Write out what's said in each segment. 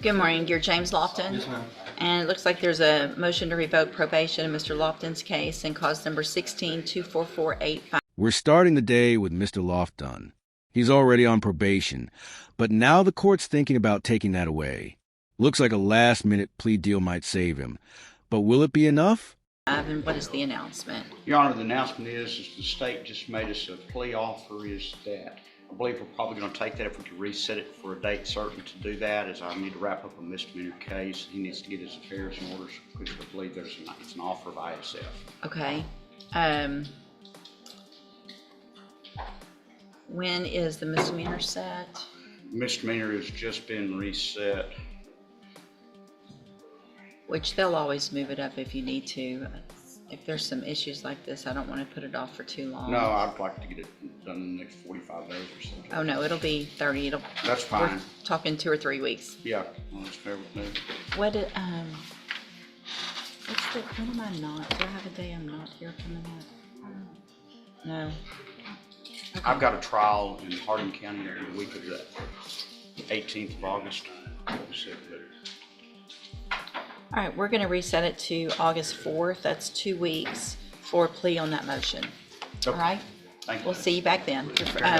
Good morning. You're James Lofton. Yes, ma'am. And it looks like there's a motion to revoke probation in Mr. Lofton's case in cause number 16-24485. We're starting the day with Mr. Lofton. He's already on probation, but now the court's thinking about taking that away. Looks like a last-minute plea deal might save him. But will it be enough? And what is the announcement? Your Honor, the announcement is the state just made us a plea offer is that I believe we're probably going to take that if we could reset it for a date certain to do that, as I need to wrap up a misdemeanor case. He needs to get his affairs in order, because I believe it's an offer by ISF. Okay. When is the misdemeanor set? Misdemeanor has just been reset. Which they'll always move it up if you need to. If there's some issues like this, I don't want to put it off for too long. No, I'd like to get it done in the next 45 days or something. Oh no, it'll be 30. That's fine. We're talking 2 or 3 weeks. Yeah, well, that's fair with me. When am I not? Do I have a day I'm not here coming up? No. Okay. I've got a trial in Hardin County the week of the 18th of August. All right, we're going to reset it to August 4th. That's 2 weeks for a plea on that motion. Okay. All right? Thank you. We'll see you back then.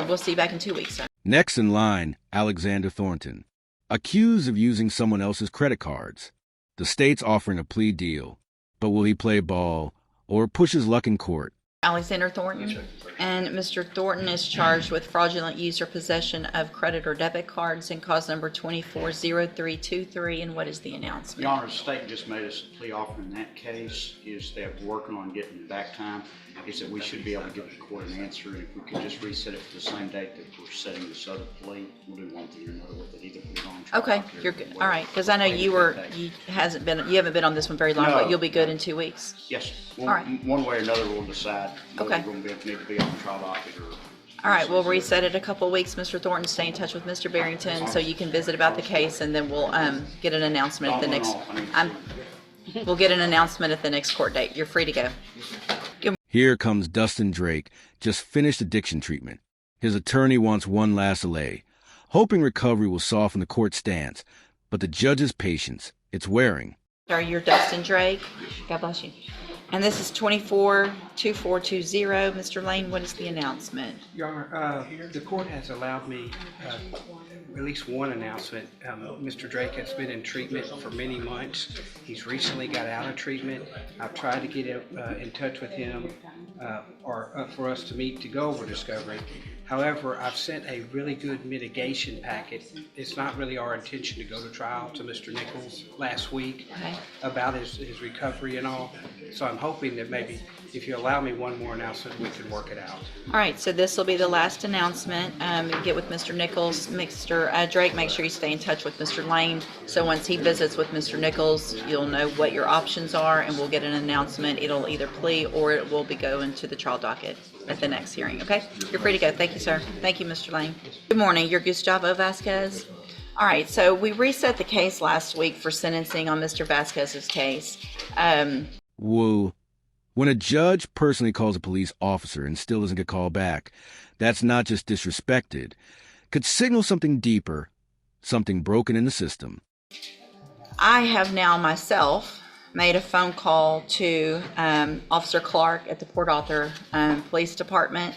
We'll see you back in 2 weeks, sir. Next in line, Alexander Thornton, accused of using someone else's credit cards. The state's offering a plea deal, but will he play ball or push his luck in court? Alexander Thornton, and Mr. Thornton is charged with fraudulent use or possession of credit or debit cards in cause number 240323. And what is the announcement? Your Honor, the state just made us a plea offer in that case, is that we're working on getting it back time. Is that we should be able to give the court an answer, and if we could just reset it for the same date that we're setting this other plea, we'll do one thing or another with it, either put it on trial. Okay, you're good. All right, because I know you haven't been on this one very long, No. but you'll be good in 2 weeks. Yes. All right. One way or another, we'll decide whether Okay. we're going to need to be on the trial docket or. All right, we'll reset it a couple of weeks. Mr. Thornton, stay in touch with Mr. Barrington so you can visit about the case, and then we'll get an announcement at the next. We'll get an announcement at the next court date. You're free to go. Here comes Dustin Drake, just finished addiction treatment. His attorney wants one last delay, hoping recovery will soften the court's stance. But the judge's patience, it's wearing. Sir, you're Dustin Drake. God bless you. And this is 242420. Mr. Lane, what is the announcement? Your Honor, the court has allowed me at least one announcement. Mr. Drake has been in treatment for many months. He's recently got out of treatment. I've tried to get in touch with him for us to meet to go over discovery. However, I've sent a really good mitigation packet. It's not really our intention to go to trial to Mr. Nichols last week about his recovery and all. So I'm hoping that maybe if you allow me one more announcement, we can work it out. All right, so this will be the last announcement. Get with Mr. Nichols. Mr. Drake, make sure you stay in touch with Mr. Lane. So once he visits with Mr. Nichols, you'll know what your options are, and we'll get an announcement. It'll either plea or it will be going to the trial docket at the next hearing, okay? You're free to go. Thank you, sir. Thank you, Mr. Lane. Good morning. You're Gustavo Vasquez. All right, so we reset the case last week for sentencing on Mr. Vasquez's case. Whoa. When a judge personally calls a police officer and still doesn't get called back, that's not just disrespected. Could signal something deeper, something broken in the system. I have now myself made a phone call to Officer Clark at the Port Arthur Police Department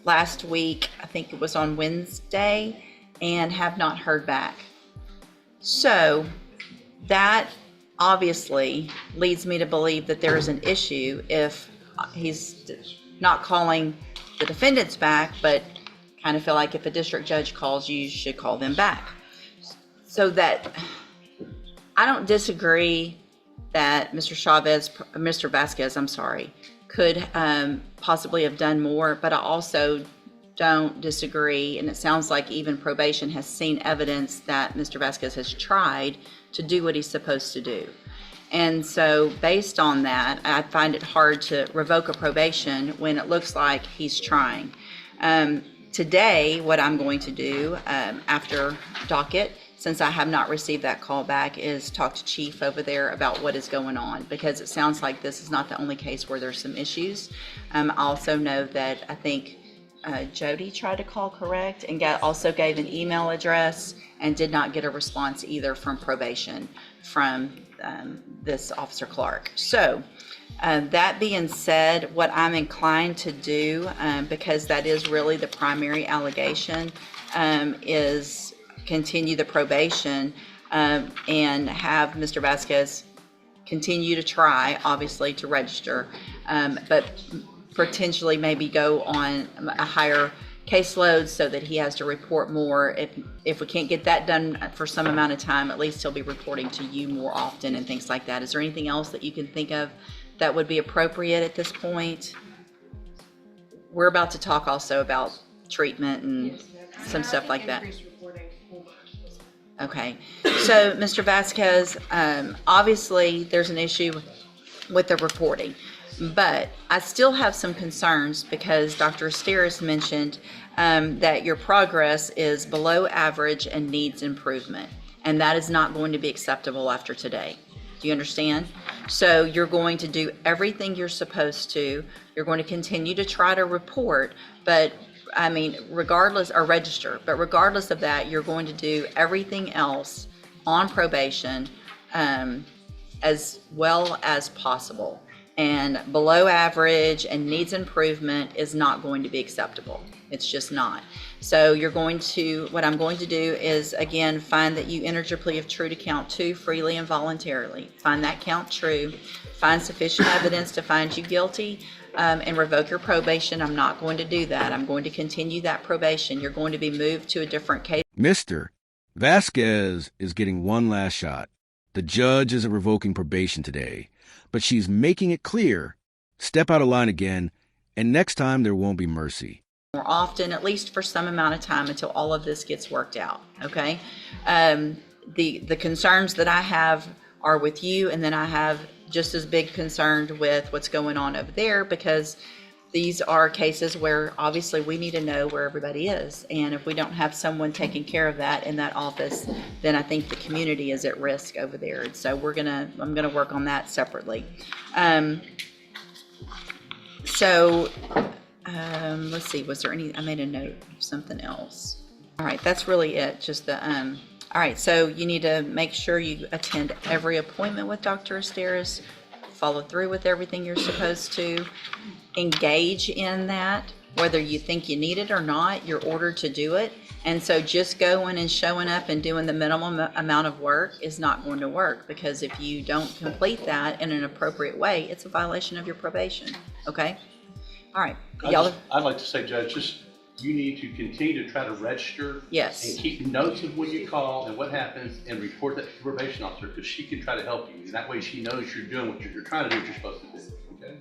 last week. I think it was on Wednesday, and have not heard back. So that obviously leads me to believe that there is an issue if he's not calling the defendants back, but kind of feel like if a district judge calls you, you should call them back. So that I don't disagree that Mr. Vasquez, could possibly have done more, but I also don't disagree, and it sounds like even probation has seen evidence that Mr. Vasquez has tried to do what he's supposed to do. And so based on that, I find it hard to revoke a probation when it looks like he's trying. Today, what I'm going to do after docket, since I have not received that call back, is talk to Chief over there about what is going on, because it sounds like this is not the only case where there's some issues. I also know that I think Jody tried to call, correct, and also gave an email address, and did not get a response either from probation from this Officer Clark. So that being said, what I'm inclined to do, because that is really the primary allegation, is continue the probation and have Mr. Vasquez continue to try, obviously, to register, but potentially maybe go on a higher caseload so that he has to report more. If we can't get that done for some amount of time, at least he'll be reporting to you more often and things like that. Is there anything else that you can think of that would be appropriate at this point? We're about to talk also about treatment and some stuff like that. Okay, so Mr. Vasquez, obviously there's an issue with the reporting, but I still have some concerns because Dr. Asteris mentioned that your progress is below average and needs improvement, and that is not going to be acceptable after today. Do you understand? So you're going to do everything you're supposed to. You're going to continue to try to report, but I mean, regardless, or register, but regardless of that, you're going to do everything else on probation as well as possible. And below average and needs improvement is not going to be acceptable. It's just not. So what I'm going to do is, again, find that you entered your plea of true to count 2 freely and voluntarily. Find that count true. Find sufficient evidence to find you guilty. And revoke your probation. I'm not going to do that. I'm going to continue that probation. You're going to be moved to a different case. Mr. Vasquez is getting one last shot. The judge isn't revoking probation today, but she's making it clear, step out of line again, and next time there won't be mercy. More often, at least for some amount of time until all of this gets worked out, okay? The concerns that I have are with you, and then I have just as big concerned with what's going on over there, because these are cases where obviously we need to know where everybody is, and if we don't have someone taking care of that in that office, then I think the community is at risk over there. And so I'm gonna work on that separately. Let's see, was there any, I made a note of something else. All right, that's really it, just the all right, so you need to make sure you attend every appointment with Dr. Asteris, follow through with everything you're supposed to, engage in that, whether you think you need it or not, you're ordered to do it. And so just going and showing up and doing the minimum amount of work is not going to work, because if you don't complete that in an appropriate way, it's a violation of your probation, okay? All right, y'all. I'd like to say, Judge, you need to continue to try to register. Yes. And keep notes of when you call and what happens, and report that to the probation officer, because she can try to help you. And that way she knows you're doing what you're trying to do, what you're supposed to do, okay?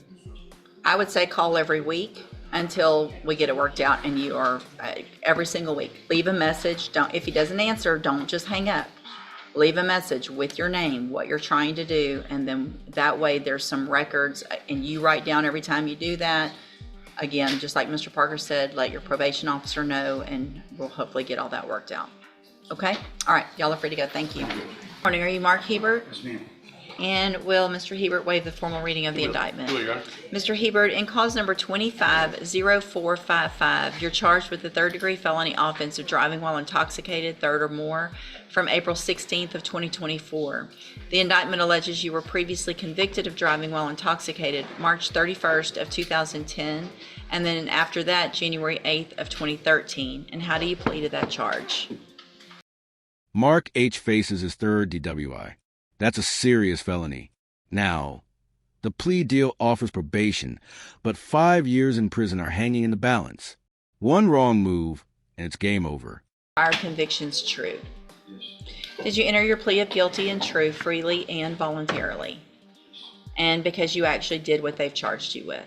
I would say call every week until we get it worked out, and you are every single week. Leave a message. If he doesn't answer, don't just hang up. Leave a message with your name, what you're trying to do, and then that way there's some records, and you write down every time you do that. Again, just like Mr. Parker said, let your probation officer know, and we'll hopefully get all that worked out. Okay? All right, y'all are free to go. Thank you. Morning. Are you Mark Hebert? Yes, ma'am. And will Mr. Hebert waive the formal reading of the indictment? Do it, Your Honor. Mr. Hebert, in cause number 250455, you're charged with the third-degree felony offense of driving while intoxicated, third or more, from April 16th of 2024. The indictment alleges you were previously convicted of driving while intoxicated March 31st of 2010, and then after that, January 8th of 2013. And how do you plead to that charge? Mark H. faces his third DWI. That's a serious felony. Now, the plea deal offers probation, but 5 years in prison are hanging in the balance. One wrong move, and it's game over. Prior convictions true? Yes. Did you enter your plea of guilty and true freely and voluntarily? And because you actually did what they've charged you with?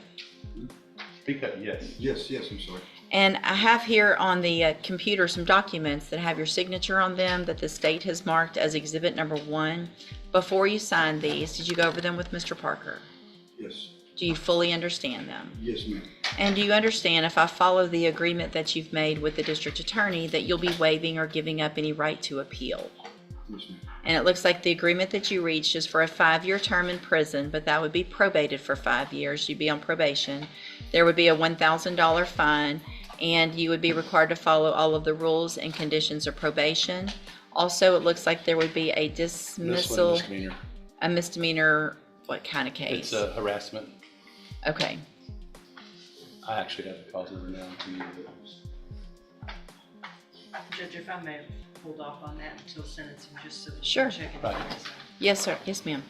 Speak up, yes. Yes, I'm sorry. And I have here on the computer some documents that have your signature on them that the state has marked as exhibit number 1. Before you signed these, did you go over them with Mr. Parker? Yes. Do you fully understand them? Yes, ma'am. And do you understand, if I follow the agreement that you've made with the district attorney, that you'll be waiving or giving up any right to appeal? Yes, ma'am. And it looks like the agreement that you reached is for a 5-year term in prison, but that would be probated for 5 years. You'd be on probation. There would be a $1,000 fine, and you would be required to follow all of the rules and conditions of probation. Also, it looks like there would be a This one, dismissal, misdemeanor. a misdemeanor, what kind of case? It's harassment. Okay, I actually have the cause number now. Judge, if I may hold off on that until sentencing, just so that Sure. you can check it Right. out. yes, sir, yes, ma'am.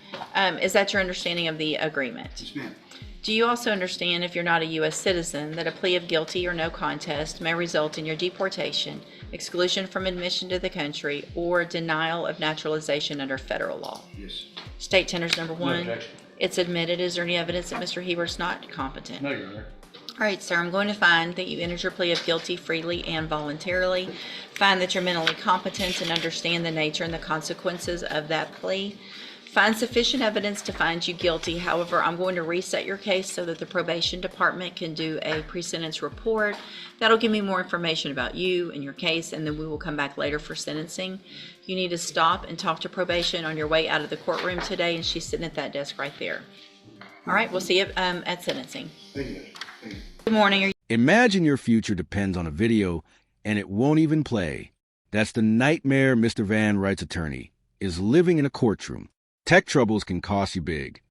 Is that your understanding of the agreement? Yes, ma'am. Do you also understand, if you're not a U.S. citizen, that a plea of guilty or no contest may result in your deportation, exclusion from admission to the country, or denial of naturalization under federal law? Yes. State tenders number No one. objection. It's admitted. Is there any evidence that Mr. Hebert's not competent? No, Your Honor. All right, sir, I'm going to find that you entered your plea of guilty freely and voluntarily, find that you're mentally competent and understand the nature and the consequences of that plea, find sufficient evidence to find you guilty. However, I'm going to reset your case so that the probation department can do a pre-sentence report. That'll give me more information about you and your case, and then we will come back later for sentencing. You need to stop and talk to probation on your way out of the courtroom today, and she's sitting at that desk right there. All right, we'll see you at sentencing. Thank you. Good morning. Imagine your future depends on a video and it won't even play. That's the nightmare Mr. Van Wright's attorney is living in a courtroom. Tech troubles can cost you big.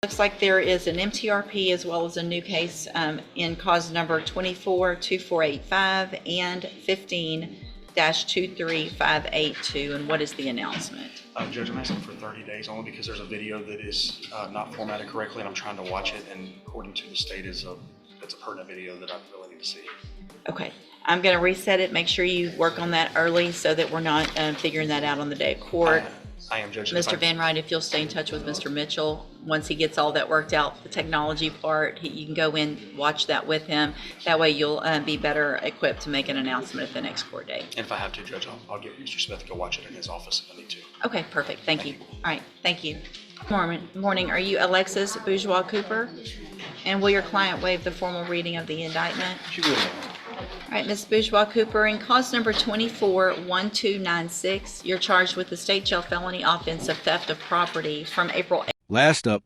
Looks like there is an MTRP as well as a new case in cause number 242485 and 15-23582. And what is the announcement? Judge, I'm asking for 30 days only because there's a video that is not formatted correctly and I'm trying to watch it, and according to the state it's a pertinent video that I really need to see. Okay, I'm going to reset it. Make sure you work on that early so that we're not figuring that out on the day of court. I am, Judge. Mr. Van Wright, if you'll stay in touch with Mr. Mitchell, once he gets all that worked out, the technology part, you can go in, watch that with him. That way you'll be better equipped to make an announcement at the next court date. And if I have to, Judge, I'll get Mr. Smith to go watch it in his office if I need to. Okay, perfect. Thank you. All right, thank you. Morning. Are you Alexis Bourgeois Cooper? And will your client waive the formal reading of the indictment? She will. All right, Ms. Bourgeois Cooper, in cause number 241296, you're charged with the state jail felony offense of theft of property from April 8th. Last up,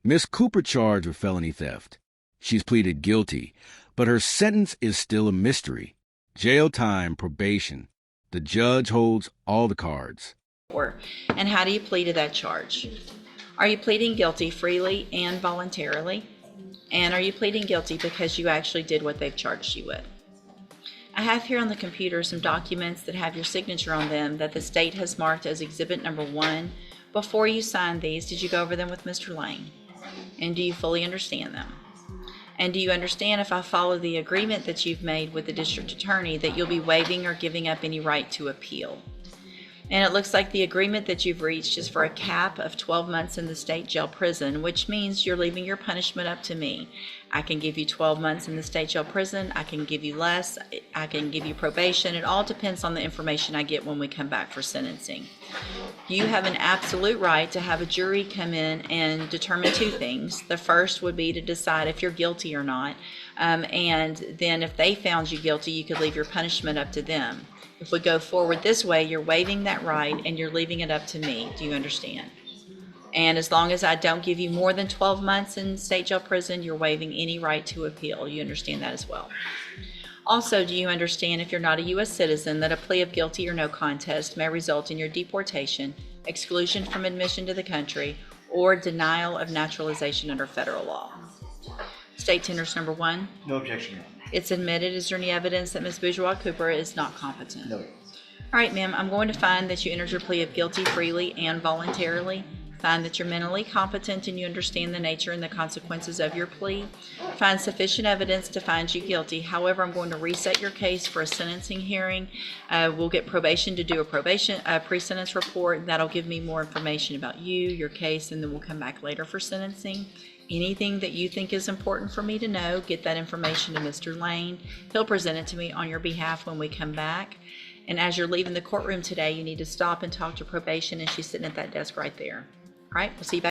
Miss Cooper charged with felony theft. She's pleaded guilty, but her sentence is still a mystery. Jail time, probation. The judge holds all the cards. And how do you plead to that charge? Are you pleading guilty freely and voluntarily? And are you pleading guilty because you actually did what they've charged you with? I have here on the computer some documents that have your signature on them that the state has marked as exhibit number 1. Before you signed these, did you go over them with Mr. Lane? And do you fully understand them? And do you understand, if I follow the agreement that you've made with the district attorney, that you'll be waiving or giving up any right to appeal? And it looks like the agreement that you've reached is for a cap of 12 months in the state jail prison, which means you're leaving your punishment up to me. I can give you 12 months in the state jail prison. I can give you less. I can give you probation. It all depends on the information I get when we come back for sentencing. You have an absolute right to have a jury come in and determine 2 things. The first would be to decide if you're guilty or not. And then if they found you guilty, you could leave your punishment up to them. If we go forward this way, you're waiving that right and you're leaving it up to me. Do you understand? And as long as I don't give you more than 12 months in state jail prison, you're waiving any right to appeal. You understand that as well. Also, do you understand, if you're not a U.S. citizen, that a plea of guilty or no contest may result in your deportation, exclusion from admission to the country, or denial of naturalization under federal law? State tenders number 1. No objection, Your Honor. It's admitted. Is there any evidence that Ms. Bourgeois Cooper is not competent? No. All right, ma'am, I'm going to find that you entered your plea of guilty freely and voluntarily. Find that you're mentally competent and you understand the nature and the consequences of your plea. Find sufficient evidence to find you guilty. However, I'm going to reset your case for a sentencing hearing. We'll get probation to do a pre-sentence report. That'll give me more information about you, your case, and then we'll come back later for sentencing. Anything that you think is important for me to know, get that information to Mr. Lane. He'll present it to me on your behalf when we come back. And as you're leaving the courtroom today, you need to stop and talk to probation, and she's sitting at that desk right there. All right, we'll see you back.